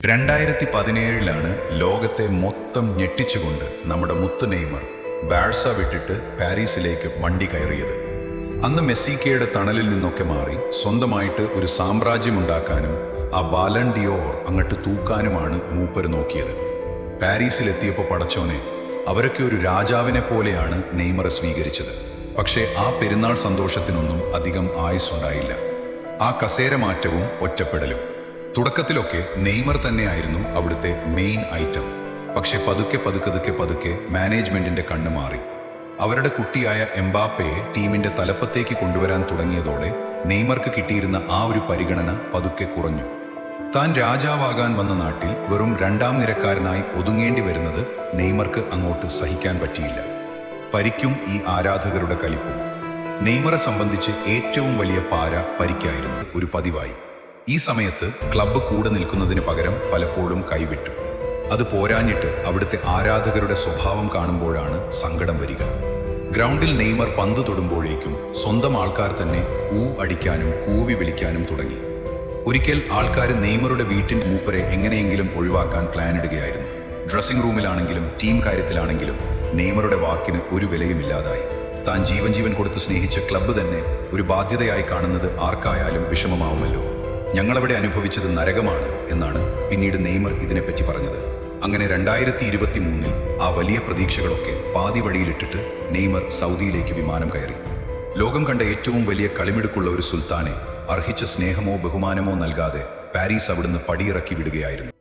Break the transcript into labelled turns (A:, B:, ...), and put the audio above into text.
A: 2017 ലോകത്തെ മൊത്തം ഞെട്ടിച്ചുകൊണ്ട് നമ്മുടെ മുത്ത് നെയ്മർ ബാഴ്സ വിട്ടിട്ട് പാരീസിലേക്ക് വണ്ടി കയറിയത്. അന്ന് മെസ്സിക്കയുടെ തണലിൽ നിന്നൊക്കെ മാറി സ്വന്തമായിട്ട് ഒരു സാമ്രാജ്യമുണ്ടാക്കാനും ആ ബാലൺ ഡിയോർ അങ്ങോട്ട് തൂക്കാനുമാണ് മൂപ്പര് നോക്കിയത്. പാരീസിലെത്തിയപ്പോൾ പടച്ചോനെ, അവരൊക്കെ ഒരു രാജാവിനെ പോലെയാണ് നെയ്മറെ സ്വീകരിച്ചത്. പക്ഷേ ആ പെരുന്നാൾ സന്തോഷത്തിനൊന്നും അധികം ആയുസ്സുണ്ടായില്ല. ആ കസേര മാറ്റവും ഒറ്റപ്പെടലും. തുടക്കത്തിലൊക്കെ നെയ്മർ തന്നെയായിരുന്നു അവിടുത്തെ മെയിൻ ഐറ്റം. പക്ഷെ പതുക്കെ മാനേജ്മെന്റിന്റെ കണ്ണ് മാറി. അവരുടെ കുട്ടിയായ എംബാപ്പയെ ടീമിന്റെ തലപ്പത്തേക്ക് കൊണ്ടുവരാൻ തുടങ്ങിയതോടെ നെയ്മർക്ക് കിട്ടിയിരുന്ന ആ ഒരു പരിഗണന പതുക്കെ കുറഞ്ഞു. താൻ രാജാവാകാൻ വന്ന നാട്ടിൽ വെറും രണ്ടാം നിരക്കാരനായി ഒതുങ്ങേണ്ടി വരുന്നത് നെയ്മർക്ക് അങ്ങോട്ട് സഹിക്കാൻ പറ്റിയില്ല. പരിക്കും ഈ ആരാധകരുടെ കലിപ്പും. നെയ്മറെ സംബന്ധിച്ച് ഏറ്റവും വലിയ പാര പരിക്കായിരുന്നു ഒരു പതിവായി. ഈ സമയത്ത് ക്ലബ്ബ് കൂടെ നിൽക്കുന്നതിന് പകരം പലപ്പോഴും കൈവിട്ടു. അത് പോരാഞ്ഞിട്ട് അവിടുത്തെ ആരാധകരുടെ സ്വഭാവം കാണുമ്പോഴാണ് സങ്കടം വരിക. ഗ്രൗണ്ടിൽ നെയ്മർ പന്ത് തൊടുമ്പോഴേക്കും സ്വന്തം ആൾക്കാർ തന്നെ അടിക്കാനും കൂവി വിളിക്കാനും തുടങ്ങി. ഒരിക്കൽ ആൾക്കാർ നെയ്മറുടെ വീട്ടിൽ മൂപ്പരെ എങ്ങനെയെങ്കിലും ഒഴിവാക്കാൻ പ്ലാൻ ഇടുകയായിരുന്നു. ഡ്രസ്സിംഗ് റൂമിലാണെങ്കിലും ടീം കാര്യത്തിലാണെങ്കിലും നെയ്മറുടെ വാക്കിന് ഒരു വിലയുമില്ലാതായി. താൻ ജീവൻ കൊടുത്ത് സ്നേഹിച്ച ക്ലബ്ബ് തന്നെ ഒരു ബാധ്യതയായി കാണുന്നത് ആർക്കായാലും വിഷമമാവുമല്ലോ. ഞങ്ങളവിടെ അനുഭവിച്ചത് നരകമാണ് എന്നാണ് പിന്നീട് നെയ്മർ ഇതിനെപ്പറ്റി പറഞ്ഞത്. അങ്ങനെ 2023 ആ വലിയ പ്രതീക്ഷകളൊക്കെ പാതി വഴിയിലിട്ടിട്ട് നെയ്മർ സൗദിയിലേക്ക് വിമാനം കയറി. ലോകം കണ്ട ഏറ്റവും വലിയ കളിമിടുക്കുള്ള ഒരു സുൽത്താനെ അർഹിച്ച സ്നേഹമോ ബഹുമാനമോ നൽകാതെ പാരീസ് അവിടുന്ന് പടിയിറക്കി വിടുകയായിരുന്നു.